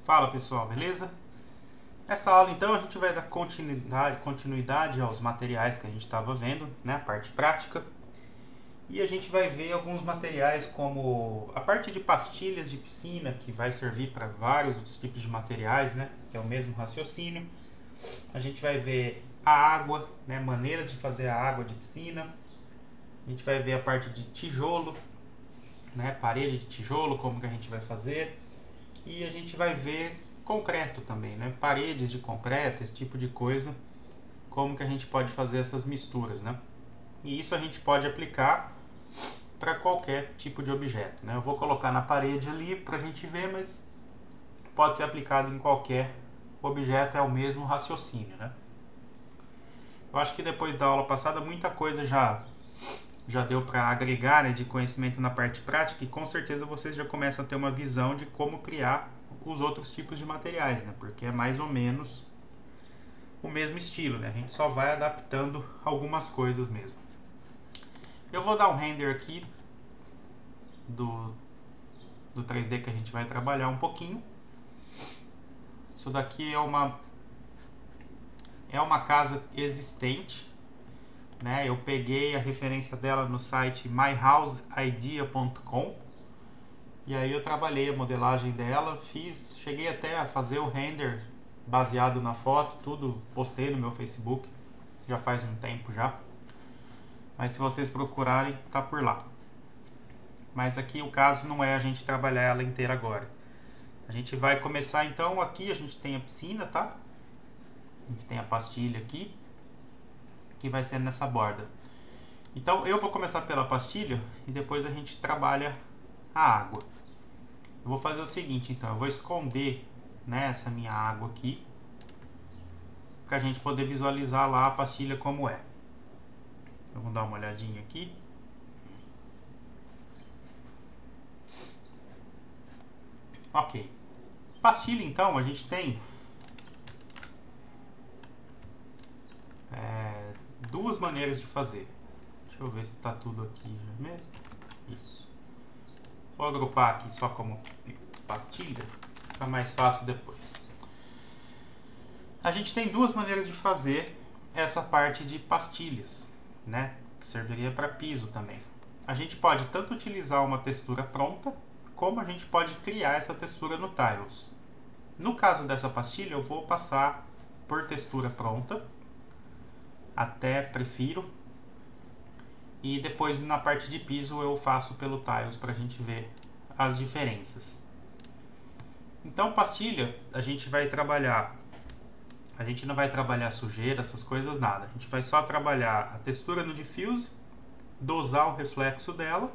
Fala pessoal, beleza? Nessa aula então a gente vai dar continuidade aos materiais que a gente estava vendo, né, a parte prática. E a gente vai ver alguns materiais como a parte de pastilhas de piscina, que vai servir para vários tipos de materiais, né, é o mesmo raciocínio. A gente vai ver a água, né, maneiras de fazer a água de piscina. A gente vai ver a parte de tijolo, né, parede de tijolo, como que a gente vai fazer. E a gente vai ver concreto também, né? Paredes de concreto, esse tipo de coisa, como que a gente pode fazer essas misturas, né? E isso a gente pode aplicar para qualquer tipo de objeto, né? Eu vou colocar na parede ali para a gente ver, mas pode ser aplicado em qualquer objeto, é o mesmo raciocínio, né? Eu acho que depois da aula passada muita coisa já deu para agregar, né, de conhecimento na parte prática, e com certeza vocês já começam a ter uma visão de como criar os outros tipos de materiais, né, porque é mais ou menos o mesmo estilo, né, a gente só vai adaptando algumas coisas mesmo. Eu vou dar um render aqui do 3D que a gente vai trabalhar um pouquinho. Isso daqui é uma casa existente, né? Eu peguei a referência dela no site myhouseidea.com e aí eu trabalhei a modelagem dela, cheguei até a fazer o render baseado na foto, tudo postei no meu Facebook, já faz um tempo já, mas se vocês procurarem, tá por lá. Mas aqui o caso não é a gente trabalhar ela inteira agora. A gente vai começar então, aqui a gente tem a piscina, tá? A gente tem a pastilha aqui, que vai ser nessa borda. Então eu vou começar pela pastilha e depois a gente trabalha a água. Eu vou fazer o seguinte, então, eu vou esconder, né, essa minha água aqui, para a gente poder visualizar lá a pastilha como é. Vamos dar uma olhadinha aqui. Ok. Pastilha, então, a gente tem duas maneiras de fazer. Deixa eu ver se está tudo aqui já mesmo. Isso. Vou agrupar aqui só como pastilha, fica mais fácil depois. A gente tem duas maneiras de fazer essa parte de pastilhas, né? Que serviria para piso também. A gente pode tanto utilizar uma textura pronta, como a gente pode criar essa textura no Tiles. No caso dessa pastilha, eu vou passar por textura pronta, até prefiro, e depois na parte de piso eu faço pelo Tiles para a gente ver as diferenças. Então pastilha, a gente não vai trabalhar sujeira, essas coisas, nada. A gente vai só trabalhar a textura no diffuse, dosar o reflexo dela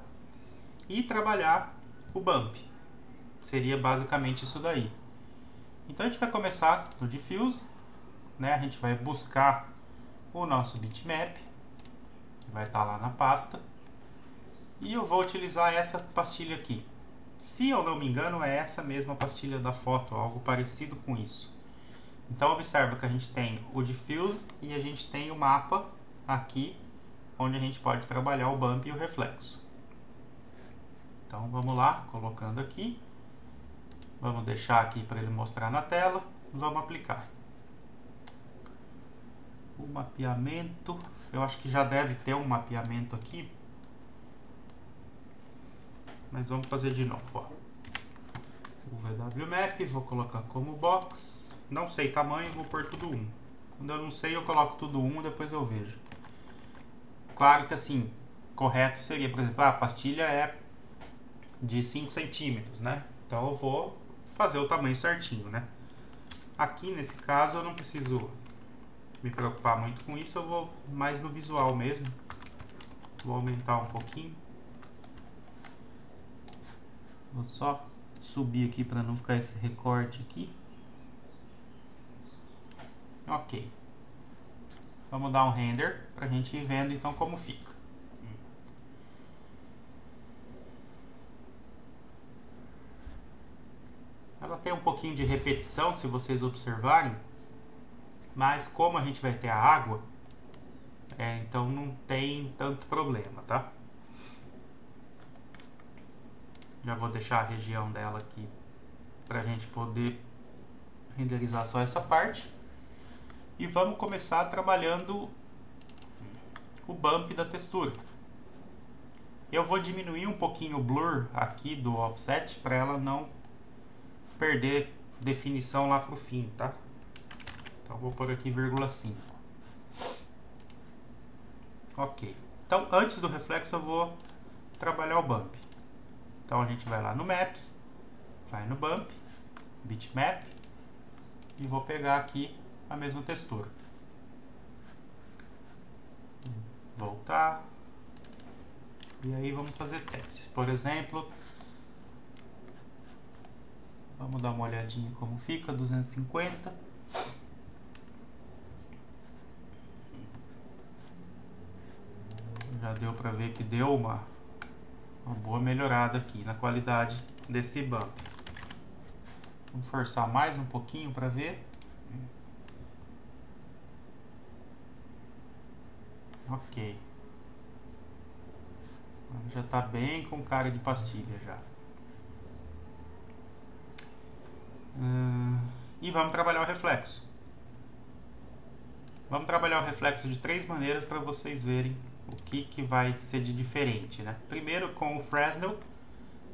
e trabalhar o bump. Seria basicamente isso daí. Então a gente vai começar no diffuse, né? A gente vai buscar o nosso bitmap, que vai estar lá na pasta, e eu vou utilizar essa pastilha aqui. Se eu não me engano, é essa mesma pastilha da foto, algo parecido com isso. Então observa que a gente tem o diffuse e a gente tem o mapa aqui, onde a gente pode trabalhar o bump e o reflexo. Então vamos lá, colocando aqui. Vamos deixar aqui para ele mostrar na tela. Vamos aplicar. O mapeamento, eu acho que já deve ter um mapeamento aqui. Mas vamos fazer de novo, ó. O VW Map, vou colocar como box. Não sei tamanho, vou pôr tudo 1. Quando eu não sei, eu coloco tudo 1, depois eu vejo. Claro que assim, correto seria, por exemplo, a pastilha é de 5 centímetros, né? Então eu vou fazer o tamanho certinho, né? Aqui nesse caso eu não preciso me preocupar muito com isso, eu vou mais no visual mesmo. Vou aumentar um pouquinho. Vou só subir aqui para não ficar esse recorte aqui. Ok. Vamos dar um render para a gente ir vendo então como fica. Ela tem um pouquinho de repetição, se vocês observarem, Mas como a gente vai ter a água, então não tem tanto problema, tá? Já vou deixar a região dela aqui pra gente poder renderizar só essa parte. E vamos começar trabalhando o bump da textura. Eu vou diminuir um pouquinho o blur aqui do offset para ela não perder definição lá pro fim, tá? Então vou pôr aqui 0,5. Ok. Então antes do reflexo eu vou trabalhar o bump. Então a gente vai lá no Maps, vai no Bump, Bitmap e vou pegar aqui a mesma textura. Voltar. E aí vamos fazer testes. Por exemplo, vamos dar uma olhadinha como fica, 250. Já deu para ver que deu uma boa melhorada aqui na qualidade desse bump. Vamos forçar mais um pouquinho para ver. Ok. Já está bem com cara de pastilha já. E vamos trabalhar o reflexo. Vamos trabalhar o reflexo de 3 maneiras para vocês verem o que vai ser de diferente, né? Primeiro com o Fresnel,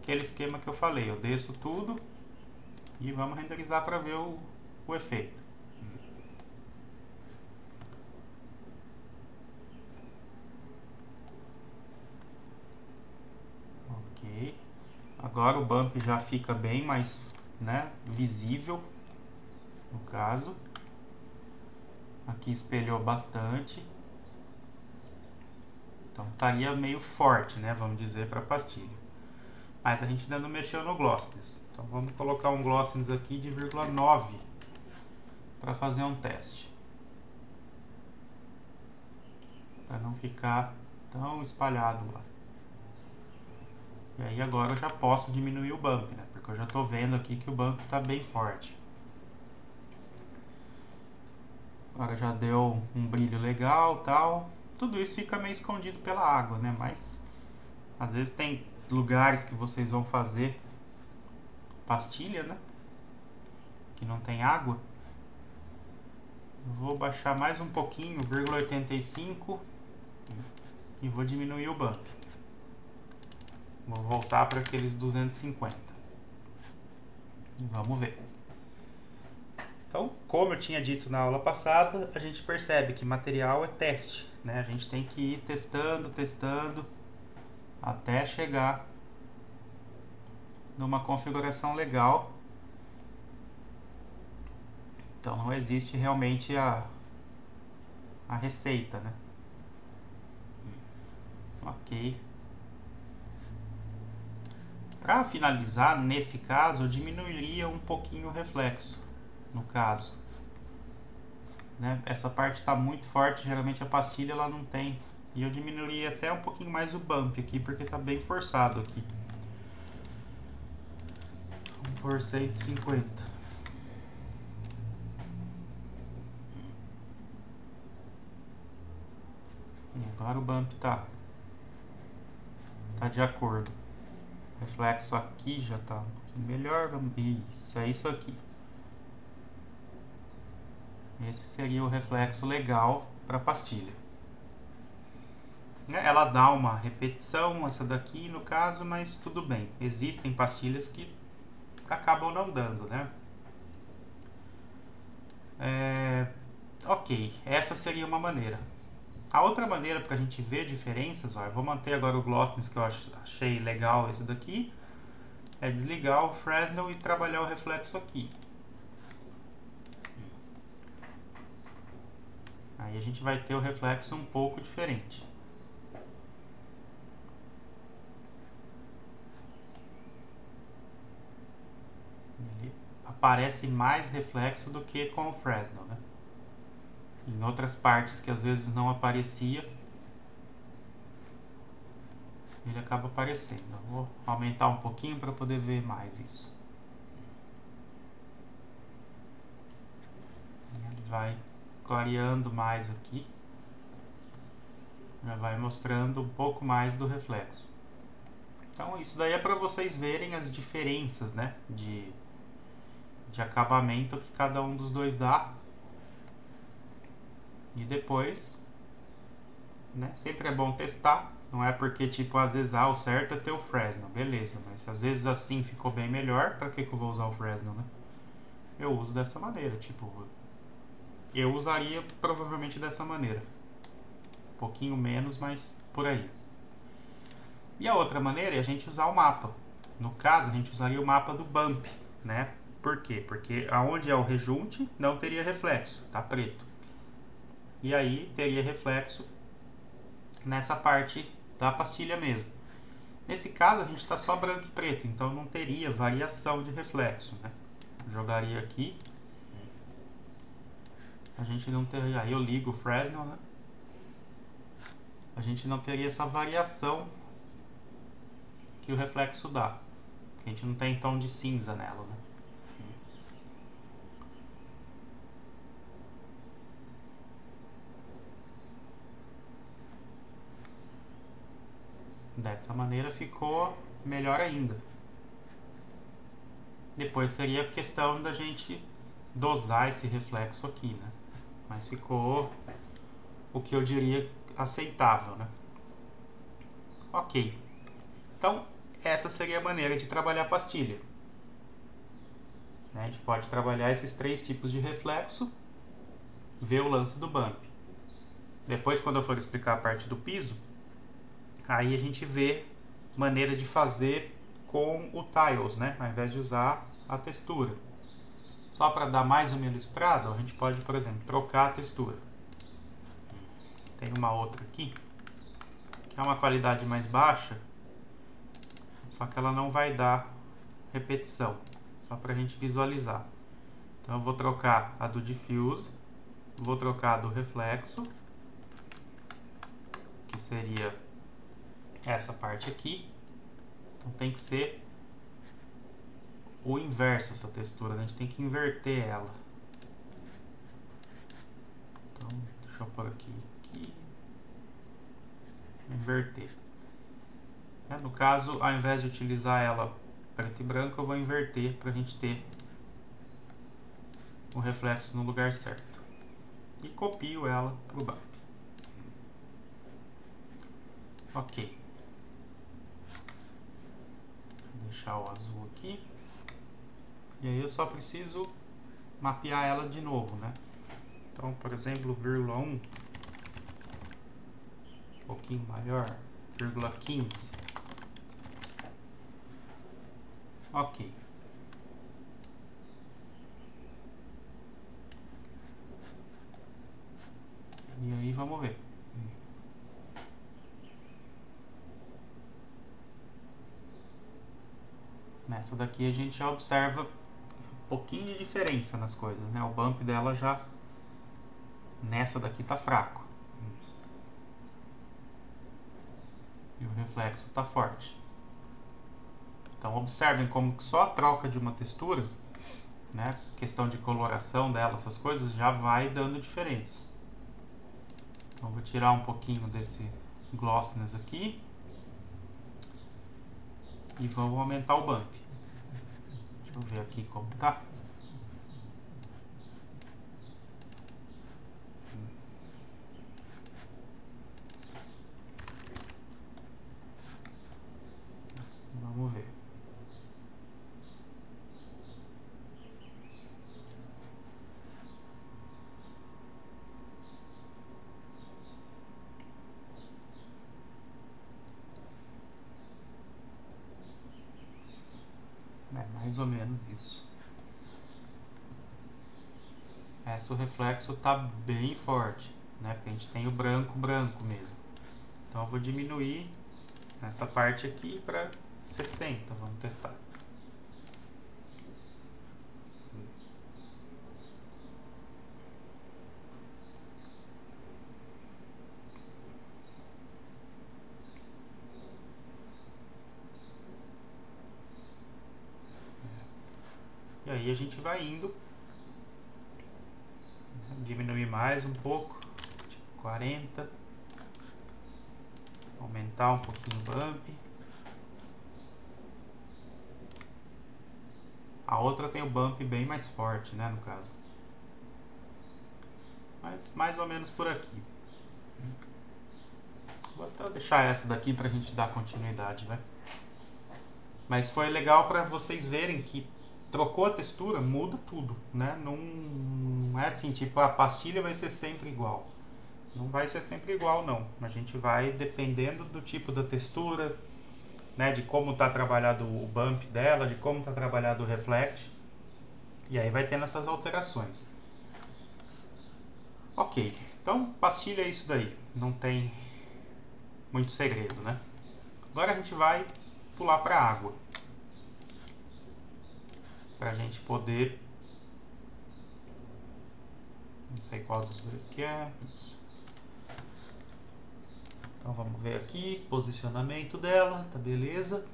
aquele esquema que eu falei. Eu desço tudo e vamos renderizar para ver o efeito. Ok. Agora o bump já fica bem mais, né, visível, no caso. Aqui espelhou bastante. Então estaria meio forte, né, vamos dizer, para a pastilha. Mas a gente ainda não mexeu no glossiness. Então vamos colocar um glossiness aqui de 0,9 para fazer um teste. Para não ficar tão espalhado lá. E aí agora eu já posso diminuir o bump, né? Porque eu já estou vendo aqui que o bump está bem forte. Agora já deu um brilho legal, tal. Tudo isso fica meio escondido pela água, né? Mas às vezes tem lugares que vocês vão fazer pastilha, né? Que não tem água. Vou baixar mais um pouquinho, 0,85, e vou diminuir o bump. Vou voltar para aqueles 250. Vamos ver. Então, como eu tinha dito na aula passada, a gente percebe que material é teste, né? A gente tem que ir testando, até chegar numa configuração legal. Então não existe realmente a receita, né? Ok. Para finalizar, nesse caso, eu diminuiria um pouquinho o reflexo, no caso. Né? Essa parte está muito forte, geralmente a pastilha ela não tem. E eu diminuiria até um pouquinho mais o bump aqui, porque está bem forçado aqui. Vamos por 150. Agora o bump tá de acordo. O reflexo aqui já tá um pouquinho melhor. Isso, é isso aqui. Esse seria o reflexo legal para a pastilha. Ela dá uma repetição, essa daqui no caso, mas tudo bem. Existem pastilhas que acabam não dando, né? Ok, essa seria uma maneira. A outra maneira para a gente ver diferenças, ó, eu vou manter agora o glossiness que eu achei legal esse daqui, é desligar o Fresnel e trabalhar o reflexo aqui. Aí a gente vai ter o reflexo um pouco diferente. Ele aparece mais reflexo do que com o Fresnel, né? Em outras partes que às vezes não aparecia, ele acaba aparecendo. Eu vou aumentar um pouquinho para poder ver mais isso. Ele vai clareando mais aqui, já vai mostrando um pouco mais do reflexo. Então isso daí é para vocês verem as diferenças, né, de acabamento que cada um dos dois dá. E depois, né, sempre é bom testar. Não é porque, tipo, às vezes o certo é ter o Fresnel, beleza, mas às vezes assim ficou bem melhor, pra que eu vou usar o Fresnel, né? Eu uso dessa maneira, tipo, eu usaria provavelmente dessa maneira. Um pouquinho menos, mas por aí. E a outra maneira é a gente usar o mapa. No caso, a gente usaria o mapa do bump, né? Por quê? Porque aonde é o rejunte não teria reflexo, tá preto. E aí teria reflexo nessa parte da pastilha mesmo. Nesse caso a gente está só branco e preto, então não teria variação de reflexo, né? Jogaria aqui, a gente não teria, aí eu ligo o Fresnel, né? A gente não teria essa variação que o reflexo dá, a gente não tem tom de cinza nela, né? Dessa maneira ficou melhor ainda. Depois seria questão da gente dosar esse reflexo aqui, né? Mas ficou o que eu diria aceitável, né? Ok. Então, essa seria a maneira de trabalhar a pastilha. A gente pode trabalhar esses três tipos de reflexo, ver o lance do bump. Depois, quando eu for explicar a parte do piso, aí a gente vê maneira de fazer com o Tiles, né? Ao invés de usar a textura. Só para dar mais uma ilustrada, a gente pode, por exemplo, trocar a textura. Tem uma outra aqui, que é uma qualidade mais baixa, só que ela não vai dar repetição, só para a gente visualizar. Então eu vou trocar a do diffuse, vou trocar a do reflexo, que seria essa parte aqui. Então tem que ser o inverso essa textura, né? A gente tem que inverter ela. Então deixa eu pôr aqui, inverter. No caso, ao invés de utilizar ela preto e branco, eu vou inverter para a gente ter o reflexo no lugar certo. E copio ela para o bump. Ok. Vou deixar o azul aqui. E aí eu só preciso mapear ela de novo, né? Então, por exemplo, vírgula 1, um pouquinho maior, vírgula 15. Ok. E aí vamos ver. Nessa daqui a gente já observa um pouquinho de diferença nas coisas, né? O bump dela já nessa daqui tá fraco. E o reflexo tá forte. Então observem como que só a troca de uma textura, né, questão de coloração dela, essas coisas, já vai dando diferença. Então vou tirar um pouquinho desse glossiness aqui e vamos aumentar o bump. Deixa eu ver aqui como tá. Vamos ver. É mais ou menos isso. Essa o reflexo tá bem forte, né? Porque a gente tem o branco mesmo. Então eu vou diminuir essa parte aqui para 60, vamos testar. E aí a gente vai indo, Diminuir mais um pouco, tipo 40. Aumentar um pouquinho o bump. A outra tem o bump bem mais forte, né, no caso. Mas mais ou menos por aqui. Vou até deixar essa daqui pra gente dar continuidade, né? Mas foi legal para vocês verem que trocou a textura, muda tudo, né? Não é assim, tipo, a pastilha vai ser sempre igual. Não vai ser sempre igual, não. A gente vai, dependendo do tipo da textura, né, de como está trabalhado o bump dela, de como está trabalhado o reflect, e aí vai tendo essas alterações. Ok, então pastilha é isso daí, não tem muito segredo, né? Agora a gente vai pular para a água, para a gente poder, não sei qual dos dois que é, isso. Então vamos ver aqui, posicionamento dela, tá beleza.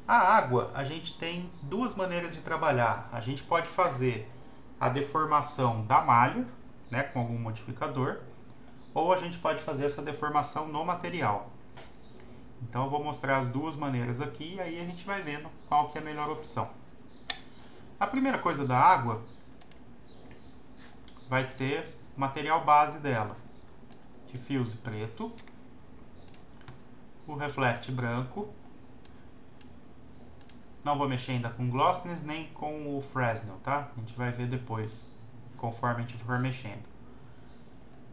A água, a gente tem duas maneiras de trabalhar. A gente pode fazer a deformação da malha, né, com algum modificador, ou a gente pode fazer essa deformação no material. Então eu vou mostrar as duas maneiras aqui e aí a gente vai vendo qual que é a melhor opção. A primeira coisa da água vai ser o material base dela. Diffuse preto, o reflect branco. Não vou mexer ainda com glossiness nem com o Fresnel, tá? A gente vai ver depois, conforme a gente for mexendo.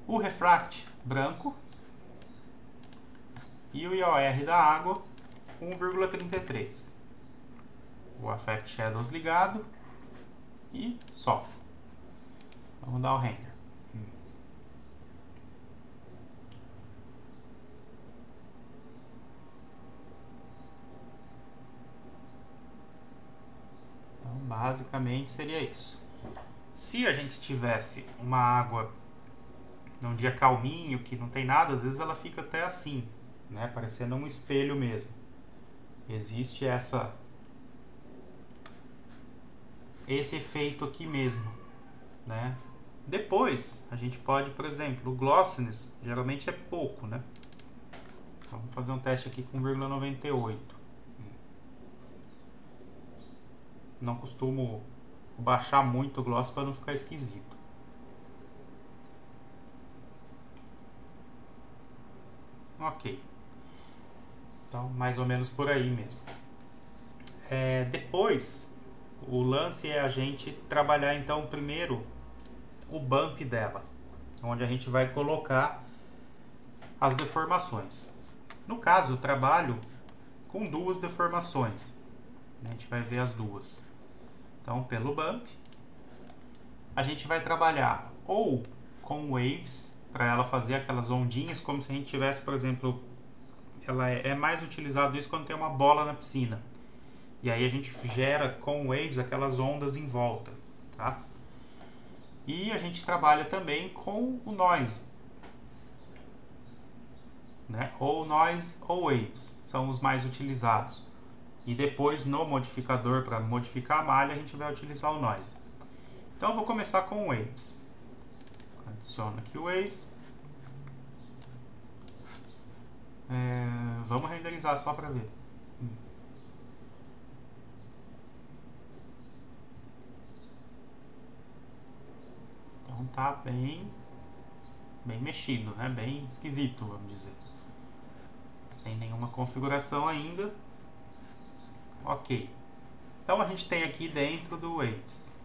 O refract branco e o IOR da água 1,33. O Affect Shadows ligado e só. Vamos dar o render. Então, basicamente seria isso. Se a gente tivesse uma água num dia calminho, que não tem nada, às vezes ela fica até assim, né, parecendo um espelho mesmo. Existe esse efeito aqui mesmo, né? Depois a gente pode, por exemplo, o glossiness geralmente é pouco, né? Vamos fazer um teste aqui com 1,98. Não costumo baixar muito o gloss para não ficar esquisito. Ok. Então, mais ou menos por aí mesmo. Depois, o lance é a gente trabalhar então primeiro o bump dela, onde a gente vai colocar as deformações. No caso, eu trabalho com duas deformações. A gente vai ver as duas. Então, pelo bump, a gente vai trabalhar ou com waves, para ela fazer aquelas ondinhas, como se a gente tivesse, por exemplo, ela é mais utilizado isso quando tem uma bola na piscina. E aí a gente gera com waves aquelas ondas em volta, tá? E a gente trabalha também com o noise, né? Ou noise ou waves, são os mais utilizados. E depois no modificador, para modificar a malha, a gente vai utilizar o noise. Então eu vou começar com waves. Adiciono aqui o waves. Vamos renderizar só para ver. Então tá bem mexido, né? Bem esquisito, vamos dizer. Sem nenhuma configuração ainda. Ok. Então a gente tem aqui dentro do Waves.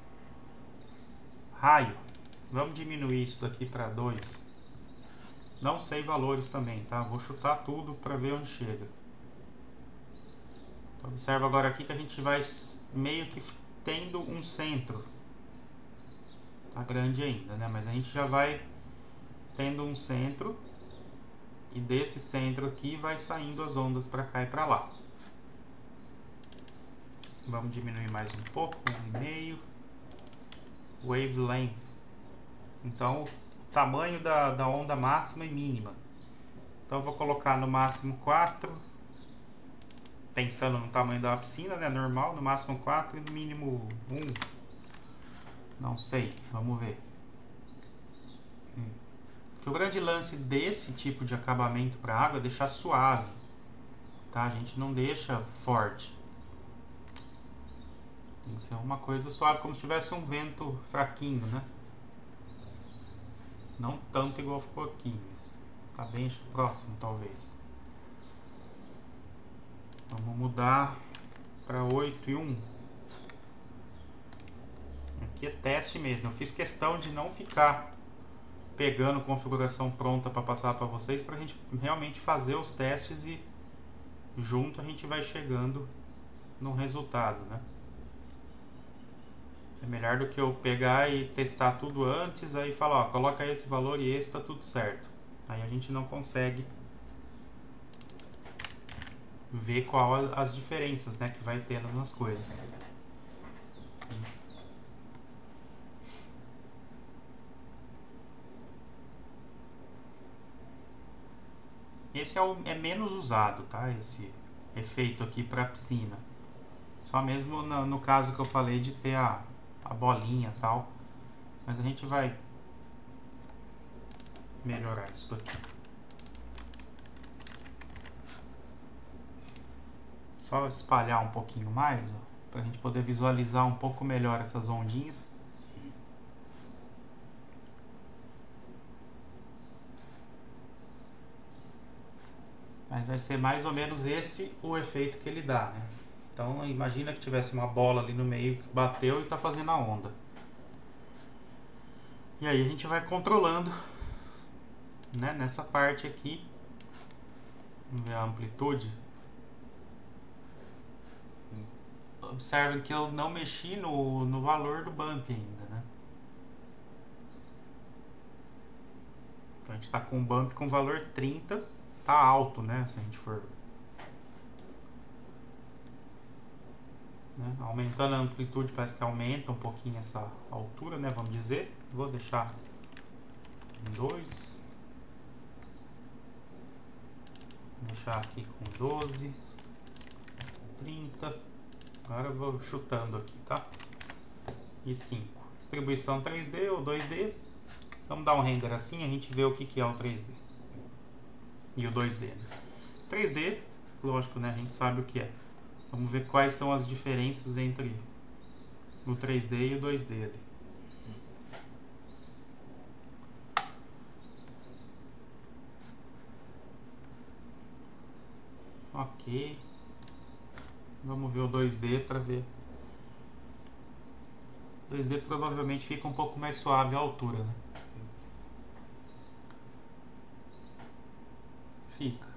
Raio. Vamos diminuir isso daqui para 2. Não sei valores também, tá? Vou chutar tudo para ver onde chega. Então, observa agora aqui que a gente vai meio que tendo um centro. Tá grande ainda, né? Mas a gente já vai tendo um centro. E desse centro aqui vai saindo as ondas para cá e para lá. Vamos diminuir mais um pouco, 1,5. Wavelength. Então, o tamanho da onda máxima e mínima. Então, eu vou colocar no máximo 4. Pensando no tamanho da piscina, né? Normal, no máximo 4 e no mínimo 1. Não sei, vamos ver. O grande lance desse tipo de acabamento para água é deixar suave, tá? A gente não deixa forte. Tem que ser uma coisa suave, como se tivesse um vento fraquinho, né? Não tanto igual ficou aqui, mas tá bem próximo, talvez. Vamos mudar para 8 e 1. Aqui é teste mesmo. Eu fiz questão de não ficar pegando configuração pronta para passar para vocês, para a gente realmente fazer os testes e junto a gente vai chegando no resultado, né? É melhor do que eu pegar e testar tudo antes, aí falar, ó, coloca esse valor e esse tá tudo certo. Aí a gente não consegue ver qual as diferenças, né, que vai tendo nas coisas. Esse é menos usado, tá? Esse efeito aqui para piscina. Só mesmo no caso que eu falei de ter a bolinha e tal. Mas a gente vai melhorar isso daqui. Só espalhar um pouquinho mais, para a gente poder visualizar um pouco melhor essas ondinhas. Mas vai ser mais ou menos esse o efeito que ele dá, né? Então imagina que tivesse uma bola ali no meio que bateu e está fazendo a onda. E aí a gente vai controlando, né, nessa parte aqui. Vamos ver a amplitude. Observem que eu não mexi no valor do bump ainda, né? Então a gente está com um bump com valor 30, tá alto, né? Se a gente for, né, aumentando a amplitude, parece que aumenta um pouquinho essa altura, né? Vamos dizer. Vou deixar em 2. Vou deixar aqui com 12, 30. Agora eu vou chutando aqui, tá? E 5. Distribuição 3D ou 2D. Vamos dar um render assim, a gente vê o que é o 3D. E o 2D, né? 3D, lógico, né? A gente sabe o que é. Vamos ver quais são as diferenças entre o 3D e o 2D ali. Ok. Vamos ver o 2D para ver. O 2D provavelmente fica um pouco mais suave a altura, né? Fica.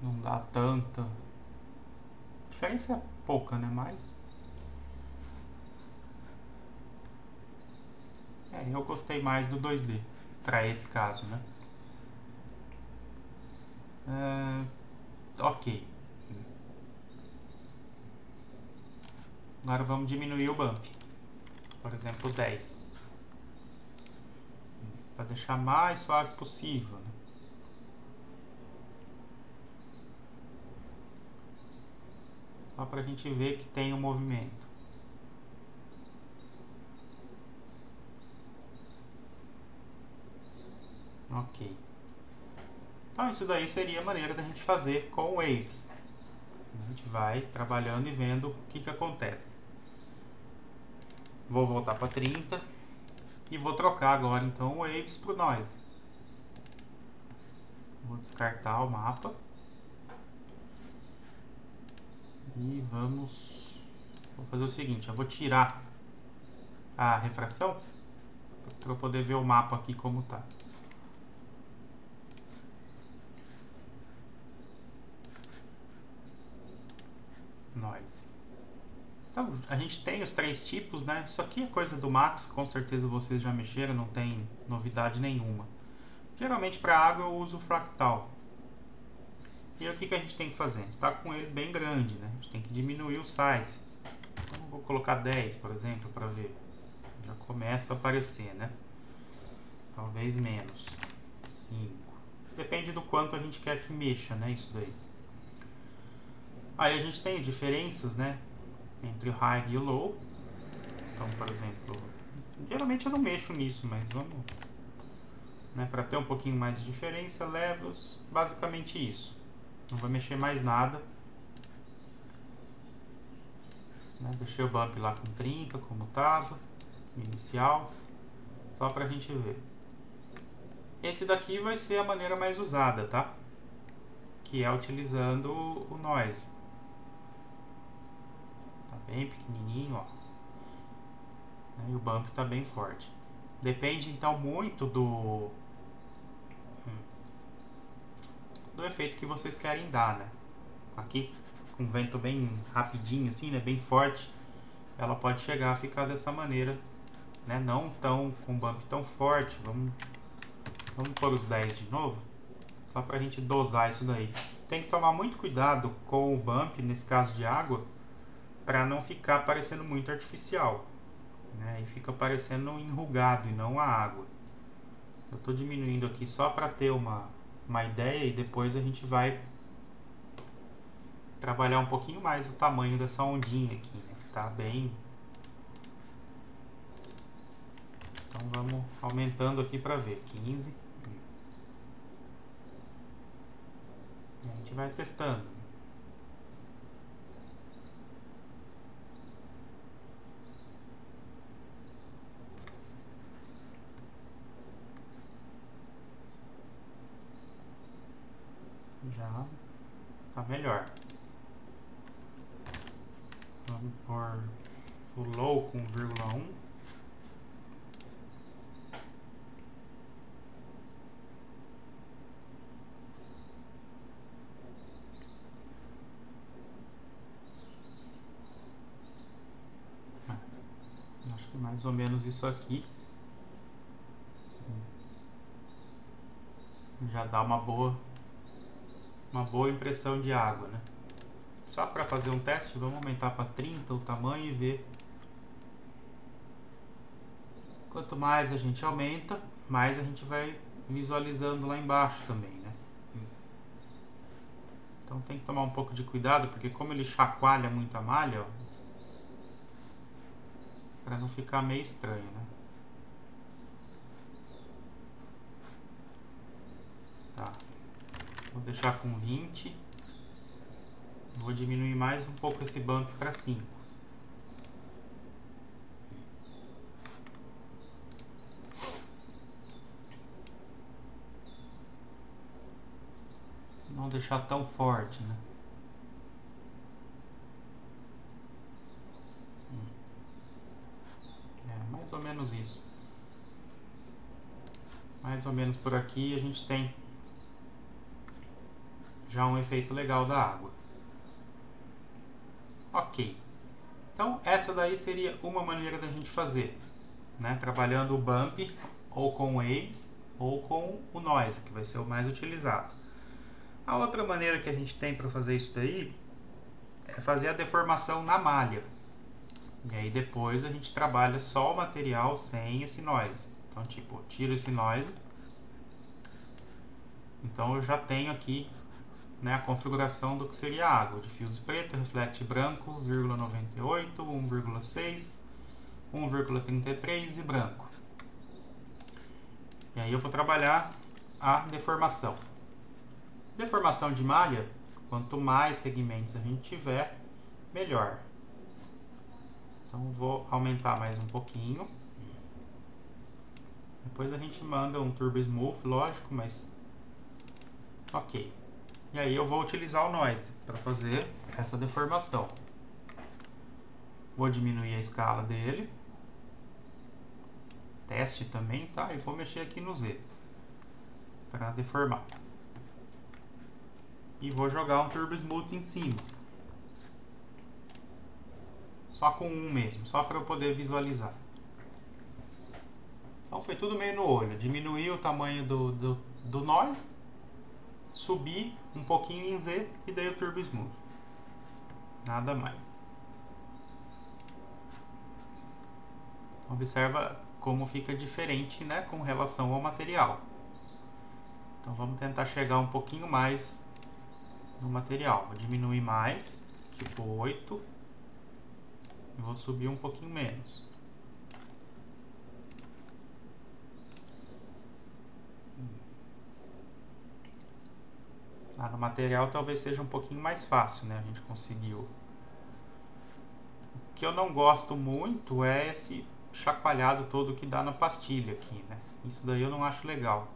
Não dá tanta. A diferença é pouca, né? Mas eu gostei mais do 2D para esse caso, né? Ok. Agora vamos diminuir o bump. Por exemplo, 10. Para deixar mais suave possível, né? Só para a gente ver que tem um movimento. Ok. Então isso daí seria a maneira da gente fazer com waves. A gente vai trabalhando e vendo o que acontece. Vou voltar para 30 e vou trocar agora então o waves para o noise. Vou descartar o mapa e vou fazer o seguinte, eu vou tirar a refração para eu poder ver o mapa aqui como está. Noise. Então, a gente tem os 3 tipos, né? Isso aqui é coisa do Max, com certeza vocês já mexeram, não tem novidade nenhuma. Geralmente para água eu uso o fractal. E aí, o que a gente tem que fazer? A gente está com ele bem grande, né? A gente tem que diminuir o size. Então eu vou colocar 10, por exemplo, para ver. Já começa a aparecer, né? Talvez menos. 5. Depende do quanto a gente quer que mexa, né? Isso daí. Aí a gente tem diferenças, né, entre o high e o low. Então, por exemplo, Geralmente eu não mexo nisso, mas vamos, né, para ter um pouquinho mais de diferença, levels, basicamente isso. Não vou mexer mais nada. Né, deixei o bump lá com 30, como estava, inicial, só para a gente ver. Esse daqui vai ser a maneira mais usada, tá? Que é utilizando o noise. Tá bem pequenininho, ó. E o bump tá bem forte. Depende então muito do efeito que vocês querem dar, né? Aqui com vento bem rapidinho assim, né? Bem forte, ela pode chegar a ficar dessa maneira, né? Não tão com bump tão forte. Vamos pôr os 10 de novo, só pra gente dosar isso daí. Tem que tomar muito cuidado com o bump nesse caso de água, para não ficar parecendo muito artificial, né? E fica parecendo enrugado e não a água. Eu estou diminuindo aqui só para ter uma ideia, e depois a gente vai trabalhar um pouquinho mais o tamanho dessa ondinha aqui, né? Tá bem. Então vamos aumentando aqui para ver. 15. E a gente vai testando. Já tá melhor. Vamos pôr o low com 0,1. Acho que mais ou menos isso aqui já dá uma boa impressão de água, né? Só para fazer um teste, vamos aumentar para 30 o tamanho e ver. Quanto mais a gente aumenta, mais a gente vai visualizando lá embaixo também, né? Então tem que tomar um pouco de cuidado, porque como ele chacoalha muito a malha, para não ficar meio estranho, né? Tá. Vou deixar com 20. Vou diminuir mais um pouco esse bump para 5. Não deixar tão forte, né? É mais ou menos isso. Mais ou menos por aqui a gente tem já um efeito legal da água. Ok. Então essa daí seria uma maneira da gente fazer, né? Trabalhando o bump ou com waves ou com o noise, que vai ser o mais utilizado. A outra maneira que a gente tem para fazer isso daí é fazer a deformação na malha. E aí depois a gente trabalha só o material sem esse noise. Então tipo, tiro esse noise. Então eu já tenho aqui, né, a configuração do que seria a água. Diffuse preto, reflect branco, 0,98, 1,6, 1,33 e branco. E aí eu vou trabalhar a deformação. Deformação de malha, quanto mais segmentos a gente tiver, melhor. Então vou aumentar mais um pouquinho. Depois a gente manda um Turbo Smooth, lógico, mas ok. E aí eu vou utilizar o noise para fazer essa deformação. Vou diminuir a escala dele. Teste também, tá? E vou mexer aqui no Z para deformar. E vou jogar um Turbo Smooth em cima. Só com um mesmo, só para eu poder visualizar. Então foi tudo meio no olho. Diminuir o tamanho do noise, subir um pouquinho em Z e daí o Turbo Smooth. Nada mais. Observa como fica diferente, né, com relação ao material. Então vamos tentar chegar um pouquinho mais no material. Vou diminuir mais, tipo 8. E vou subir um pouquinho menos. No material talvez seja um pouquinho mais fácil, né? A gente conseguiu. O que eu não gosto muito é esse chacoalhado todo que dá na pastilha aqui, né? Isso daí eu não acho legal.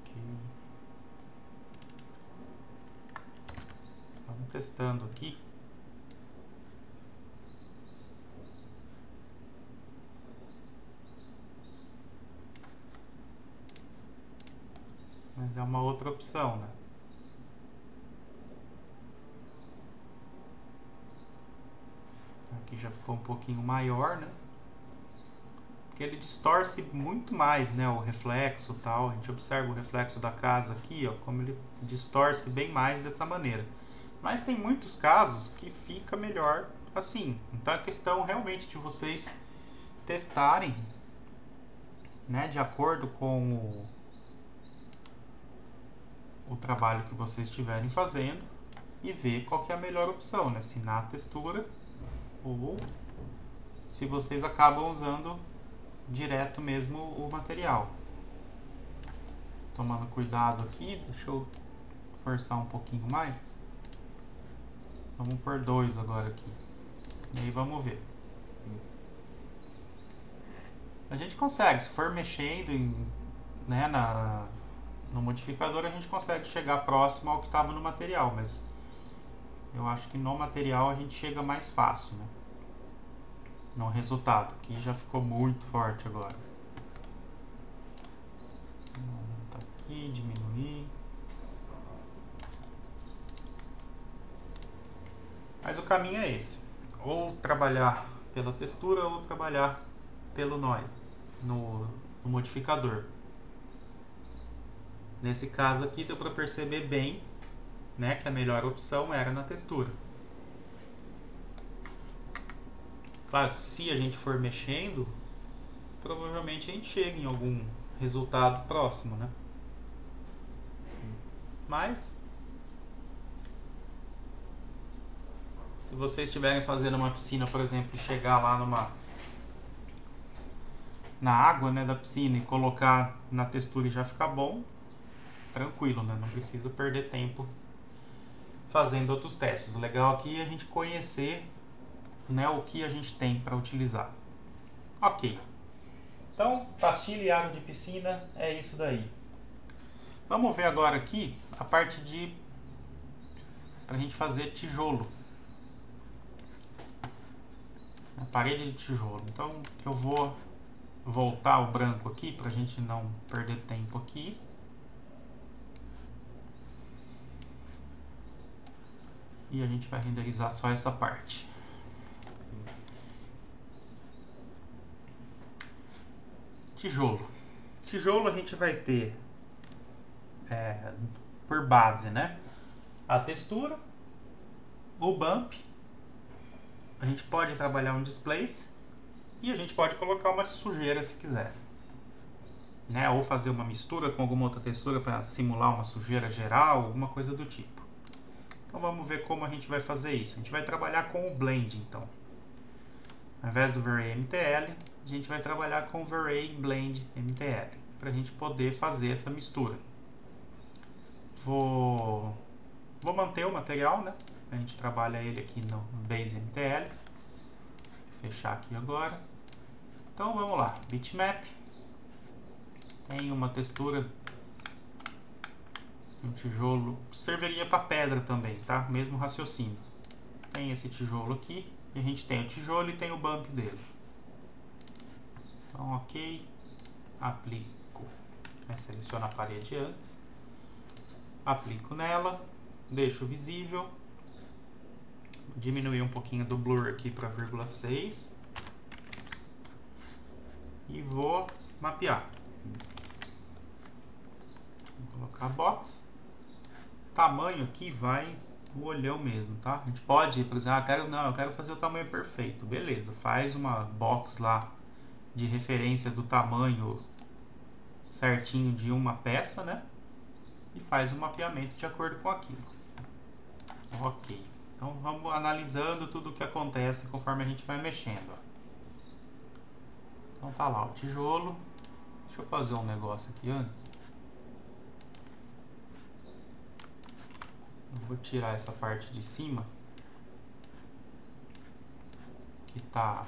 Okay. Vamos testando aqui. Mas é uma outra opção, né? Aqui já ficou um pouquinho maior, né? Porque ele distorce muito mais, né? O reflexo e tal. A gente observa o reflexo da casa aqui, ó, como ele distorce bem mais dessa maneira. Mas tem muitos casos que fica melhor assim. Então é questão realmente de vocês testarem, né? De acordo com o trabalho que vocês estiverem fazendo e ver qual que é a melhor opção, né? Se na textura ou se vocês acabam usando direto mesmo o material. Tomando cuidado aqui, deixa eu forçar um pouquinho mais. Vamos por 2 agora aqui. E aí vamos ver. A gente consegue, se for mexendo né, no modificador, a gente consegue chegar próximo ao que estava no material, mas eu acho que no material a gente chega mais fácil, né? No resultado. Aqui já ficou muito forte agora. Tá aqui, diminuir. Mas o caminho é esse. Ou trabalhar pela textura ou trabalhar pelo noise no modificador. Nesse caso aqui deu para perceber bem, né, que a melhor opção era na textura. Claro, se a gente for mexendo, provavelmente a gente chega em algum resultado próximo, né? Mas se vocês estiverem fazendo uma piscina, por exemplo, e chegar lá na água, né, da piscina e colocar na textura e já ficar bom, tranquilo, né? Não precisa perder tempo fazendo outros testes. O legal aqui é a gente conhecer, né, o que a gente tem para utilizar. Ok. Então, pastilha e água de piscina é isso daí. Vamos ver agora aqui a parte de para a gente fazer tijolo. A parede de tijolo. Então, eu vou voltar o branco aqui para a gente não perder tempo aqui. E a gente vai renderizar só essa parte. Tijolo. Tijolo a gente vai ter por base, né? A textura, o bump. A gente pode trabalhar um displace e a gente pode colocar uma sujeira se quiser, né? Ou fazer uma mistura com alguma outra textura para simular uma sujeira geral, alguma coisa do tipo. Então vamos ver como a gente vai fazer isso. A gente vai trabalhar com o blend, então. Ao invés do V-Ray MTL, a gente vai trabalhar com o V-Ray Blend MTL, para a gente poder fazer essa mistura. Vou manter o material, né? A gente trabalha ele aqui no Base MTL. Vou fechar aqui agora. Então vamos lá, bitmap. Tem uma textura, um tijolo, serviria para pedra também, tá? Mesmo raciocínio. Tem esse tijolo aqui, e a gente tem o tijolo e tem o bump dele. Então, ok, aplico, seleciono a parede antes, aplico nela, deixo visível, diminuir um pouquinho do blur aqui para 0,6 e vou mapear. Vou colocar box, tamanho aqui vai o olhão mesmo, tá? A gente pode, por exemplo, eu quero fazer o tamanho perfeito, beleza, faz uma box lá de referência do tamanho certinho de uma peça, né? E faz um mapeamento de acordo com aquilo. Ok. Então vamos analisando tudo o que acontece conforme a gente vai mexendo. Ó. Então tá lá o tijolo. Deixa eu fazer um negócio aqui antes. Eu vou tirar essa parte de cima que tá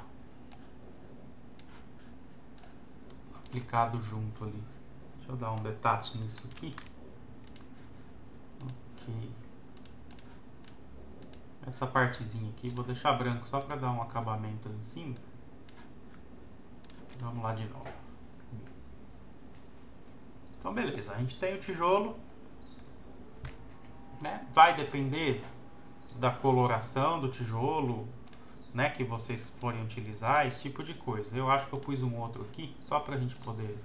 aplicado junto ali. Deixa eu dar um detach nisso aqui. Ok. Essa partezinha aqui vou deixar branco só para dar um acabamento ali em cima. Vamos lá de novo. Então beleza, a gente tem o tijolo, né? Vai depender da coloração do tijolo, né, que vocês forem utilizar, esse tipo de coisa. Eu acho que eu pus um outro aqui, só pra gente poder...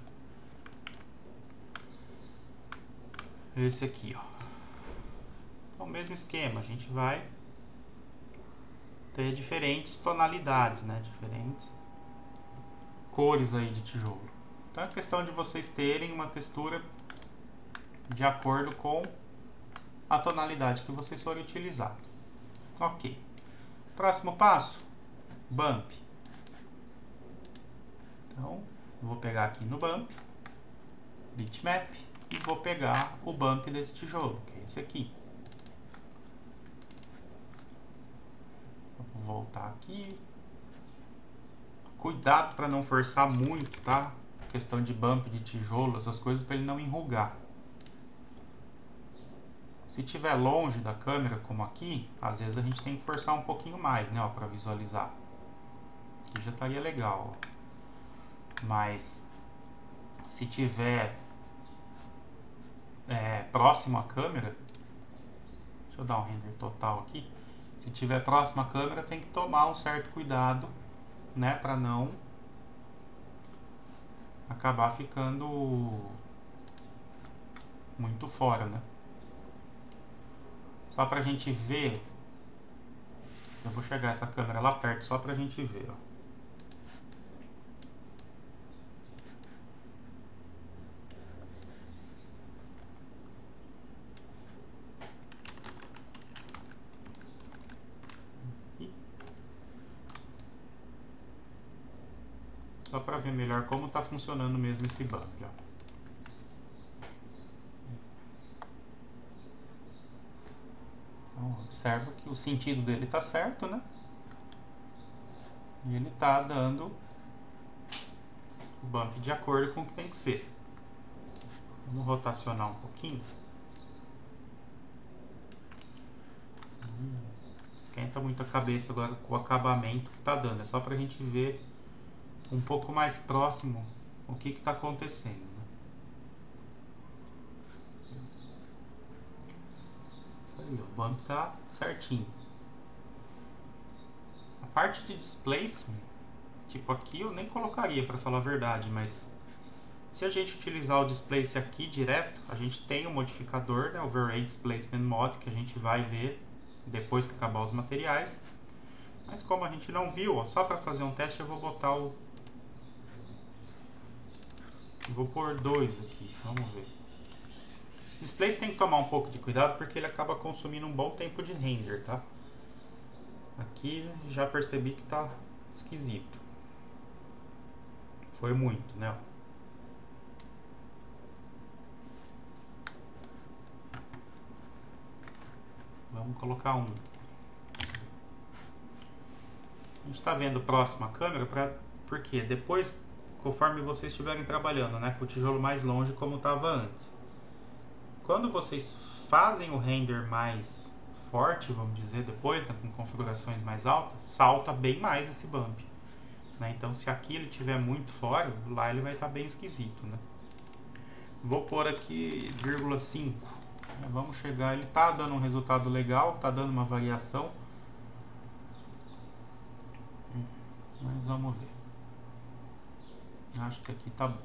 Esse aqui, ó. Então, mesmo esquema, a gente vai ter diferentes tonalidades, né, diferentes cores aí de tijolo. Então é questão de vocês terem uma textura de acordo com a tonalidade que vocês forem utilizar. Ok. Próximo passo, bump. Então, eu vou pegar aqui no bump, bitmap, e vou pegar o bump desse tijolo, que é esse aqui. Vou voltar aqui. Cuidado para não forçar muito, tá? Questão de bump de tijolo, essas coisas, para ele não enrugar. Se estiver longe da câmera, como aqui, às vezes a gente tem que forçar um pouquinho mais, né, para visualizar. Aqui já estaria legal, ó. Mas se tiver próximo à câmera, deixa eu dar um render total aqui. Se tiver próximo à câmera, tem que tomar um certo cuidado, né, para não acabar ficando muito fora, né? Só pra gente ver, eu vou chegar essa câmera lá perto só pra gente ver, ó. Só pra ver melhor como tá funcionando mesmo esse bump, ó. Observa que o sentido dele tá certo, né? E ele tá dando o bump de acordo com o que tem que ser. Vamos rotacionar um pouquinho. Esquenta muito a cabeça agora com o acabamento que tá dando. É só pra gente ver um pouco mais próximo o que tá acontecendo, né? O bump tá certinho. A parte de displacement, tipo aqui eu nem colocaria para falar a verdade, mas se a gente utilizar o displace aqui direto, a gente tem um modificador, né, Overlay Displacement Mod, que a gente vai ver depois que acabar os materiais. Mas como a gente não viu, ó, só para fazer um teste eu vou botar o... Vou pôr 2 aqui, vamos ver. Displace tem que tomar um pouco de cuidado porque ele acaba consumindo um bom tempo de render, tá? Aqui já percebi que tá esquisito. Foi muito, né? Vamos colocar 1. A gente tá vendo próximo à câmera porque depois, conforme vocês estiverem trabalhando, né, com o tijolo mais longe como estava antes. Quando vocês fazem o render mais forte, vamos dizer, depois, né, com configurações mais altas, salta bem mais esse bump, né? Então, se aqui ele estiver muito fora, lá ele vai estar bem esquisito, né? Vou pôr aqui 0,5. Vamos chegar, ele está dando um resultado legal, está dando uma variação. Mas vamos ver. Acho que aqui tá bom.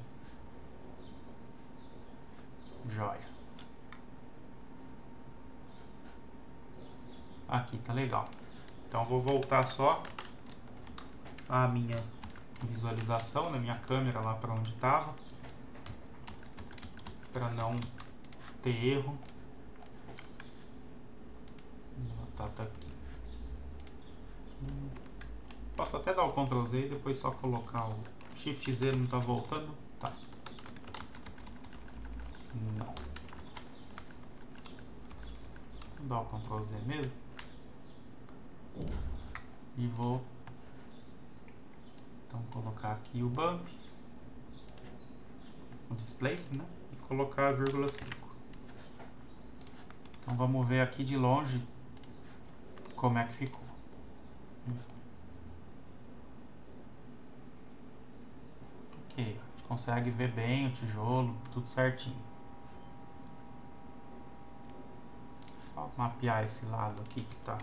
Joia. Aqui tá legal. Então vou voltar só a minha visualização na minha câmera lá para onde estava, para não ter erro. Tá aqui. Posso até dar o Ctrl Z e depois só colocar o Shift Z, não tá voltando? Tá. Não. Vou dar o Ctrl Z mesmo. E vou então colocar aqui o bump, o displace, né? E colocar 0,5. Então vamos ver aqui de longe como é que ficou. Ok, a gente consegue ver bem o tijolo, tudo certinho. Só mapear esse lado aqui que está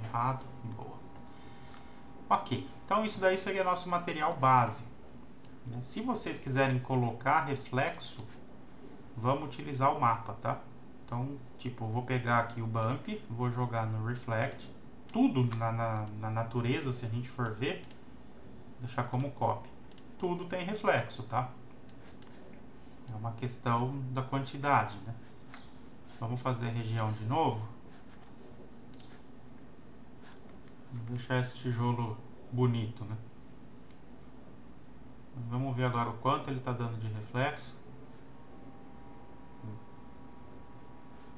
errado e boa. Ok, então isso daí seria nosso material base. Se vocês quiserem colocar reflexo, vamos utilizar o mapa, tá? Então, tipo, eu vou pegar aqui o bump, vou jogar no reflect, tudo na natureza, se a gente for ver, deixar como copy. Tudo tem reflexo, tá? É uma questão da quantidade, né? Vamos fazer a região de novo. Vou deixar esse tijolo bonito, né? Vamos ver agora o quanto ele está dando de reflexo.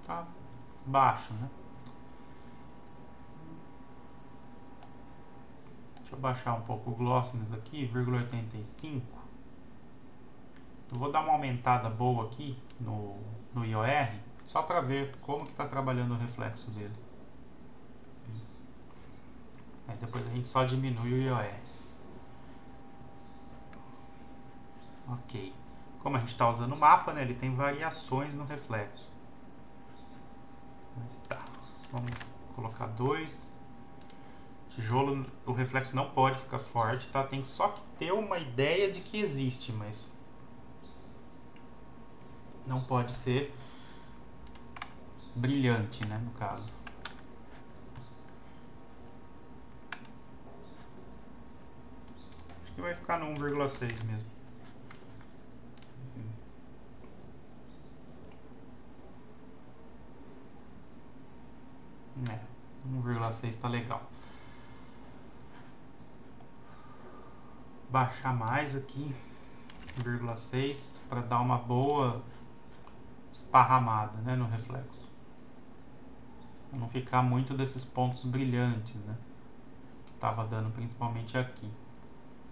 Tá baixo, né? Deixa eu baixar um pouco o glossiness aqui, 0,85. Eu vou dar uma aumentada boa aqui no IOR, só para ver como que está trabalhando o reflexo dele. Aí depois a gente só diminui o IOR. Ok. Como a gente está usando o mapa, né, ele tem variações no reflexo. Mas tá. Vamos colocar 2. Tijolo, o reflexo não pode ficar forte, tá? Tem só que ter uma ideia de que existe, mas não pode ser brilhante, né, no caso. Acho que vai ficar no 1,6 mesmo. É, 1,6 tá legal. Baixar mais aqui, 1,6, para dar uma boa esparramada, né, no reflexo. Pra não ficar muito desses pontos brilhantes, né, que tava dando principalmente aqui.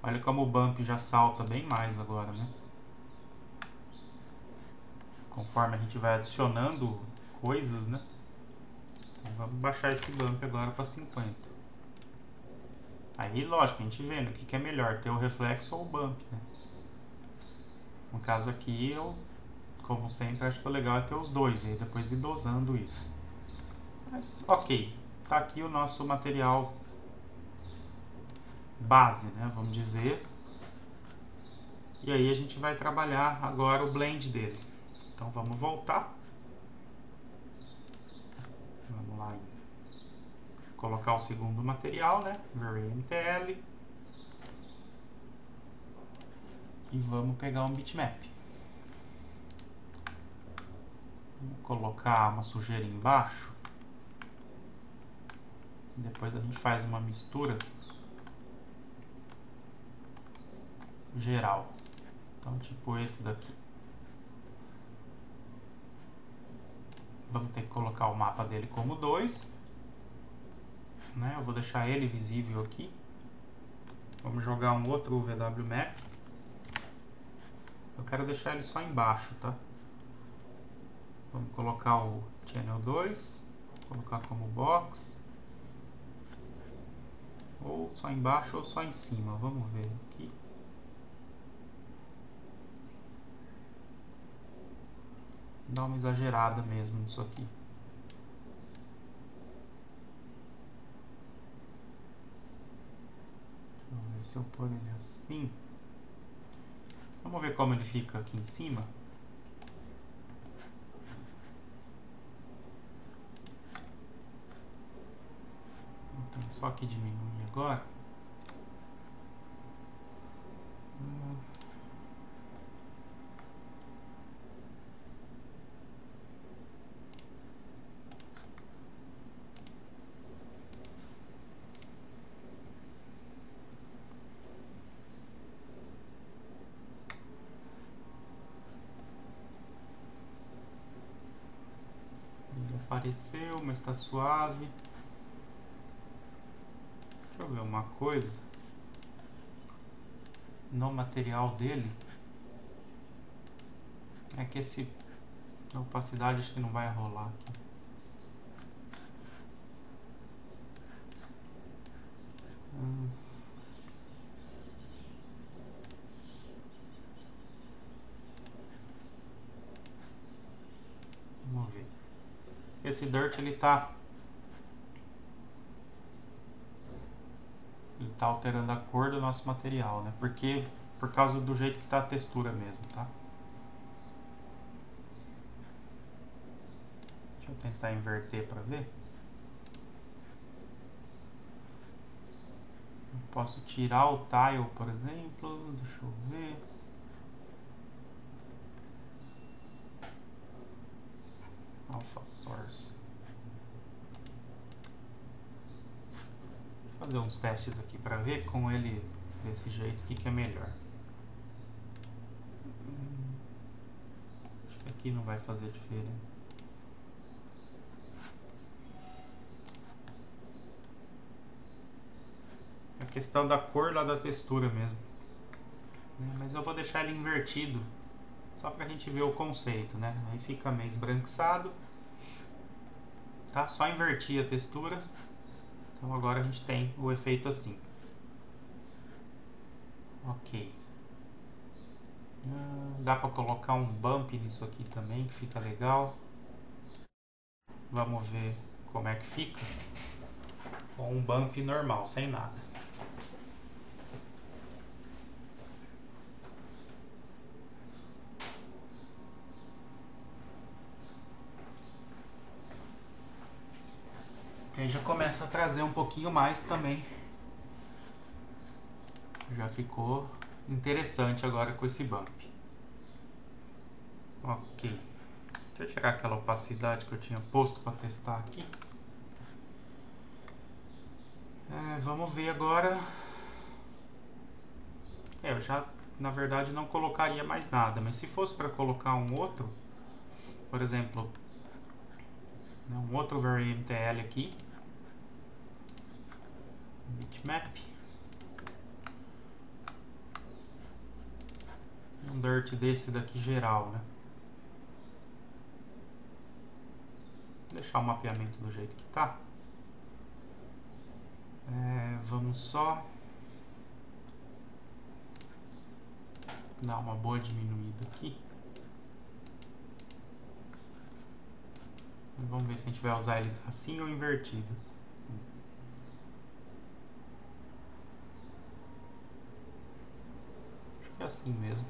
Olha como o bump já salta bem mais agora, né? Conforme a gente vai adicionando coisas, né? Então vamos baixar esse bump agora para 50. Aí, lógico, a gente vendo o que é melhor, ter o reflexo ou o bump, né? No caso aqui, eu, como sempre, acho que o legal é ter os dois, e aí depois ir dosando isso. Mas, ok, tá aqui o nosso material base, né, vamos dizer. E aí a gente vai trabalhar agora o blend dele. Então vamos voltar. Vamos lá em colocar o segundo material, né, VaryMTL. E vamos pegar um bitmap. Vou colocar uma sujeira embaixo. Depois a gente faz uma mistura geral. Então, tipo esse daqui. Vamos ter que colocar o mapa dele como 2. Né? Eu vou deixar ele visível aqui. Vamos jogar um outro VW Map. Eu quero deixar ele só embaixo, tá? Vamos colocar o Channel 2. Colocar como box. Ou só embaixo ou só em cima. Vamos ver aqui. Dá uma exagerada mesmo nisso aqui. Deixa eu ver se eu pôr ele assim. Vamos ver como ele fica aqui em cima. Então, só que diminui agora. apareceu, mas está suave. Deixa eu ver uma coisa. No material dele. É que a opacidade acho que não vai rolar aqui. Vamos ver. Esse dirt ele tá alterando a cor do nosso material, né? Porque por causa do jeito que tá a textura mesmo, tá? Deixa eu tentar inverter para ver. Eu posso tirar o tile, por exemplo. Deixa eu ver. Alpha Source. Vou fazer uns testes aqui para ver com ele desse jeito o que é melhor. Acho que aqui não vai fazer diferença. É questão da cor lá da textura mesmo. Mas eu vou deixar ele invertido só pra gente ver o conceito, né? Aí fica meio esbranquiçado. Tá? Só invertir a textura. Então agora a gente tem o efeito assim. Ok. Dá pra colocar um bump nisso aqui também, que fica legal. Vamos ver como é que fica com um bump normal, sem nada. Aí já começa a trazer um pouquinho mais também. Já ficou interessante agora com esse bump. Ok. Deixa eu tirar aquela opacidade que eu tinha posto para testar aqui. Vamos ver agora. Eu já, na verdade, não colocaria mais nada. Mas se fosse para colocar um outro, por exemplo, um outro VariMTL aqui. Bitmap. Um dirt desse daqui geral, né? Vou deixar o mapeamento do jeito que tá. Vamos só dar uma boa diminuída aqui. Vamos ver se a gente vai usar ele assim ou invertido. Acho que é assim mesmo.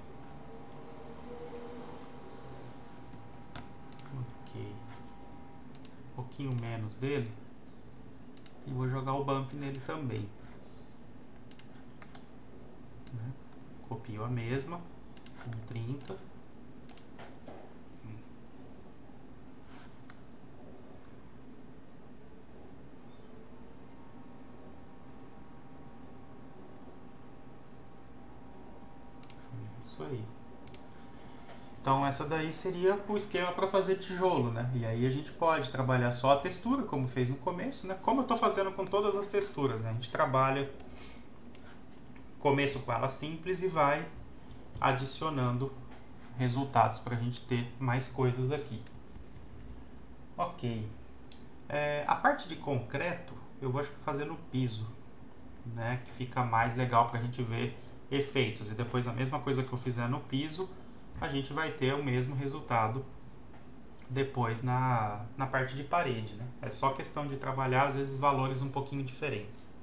Ok. Um pouquinho menos dele. E vou jogar o bump nele também. Copio a mesma. Com 30. Isso aí. Então essa daí seria o esquema para fazer tijolo, né? E aí a gente pode trabalhar só a textura, como fez no começo, né? Como eu estou fazendo com todas as texturas, né? A gente trabalha começo com ela simples e vai adicionando resultados para a gente ter mais coisas aqui. Ok. A parte de concreto eu vou fazer no piso, né? Que fica mais legal para a gente ver efeitos. E depois a mesma coisa que eu fizer no piso, a gente vai ter o mesmo resultado depois na parte de parede, né? É só questão de trabalhar, às vezes, valores um pouquinho diferentes.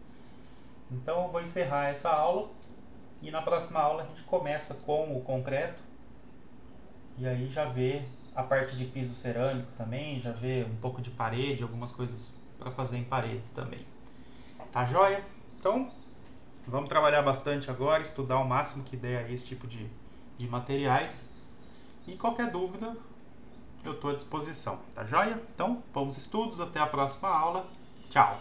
Então eu vou encerrar essa aula e na próxima aula a gente começa com o concreto e aí já vê a parte de piso cerâmico também, já vê um pouco de parede, algumas coisas para fazer em paredes também. Tá joia? Então vamos trabalhar bastante agora, estudar o máximo que der aí esse tipo de materiais. E qualquer dúvida, eu estou à disposição. Tá joia? Então, bons estudos, até a próxima aula. Tchau!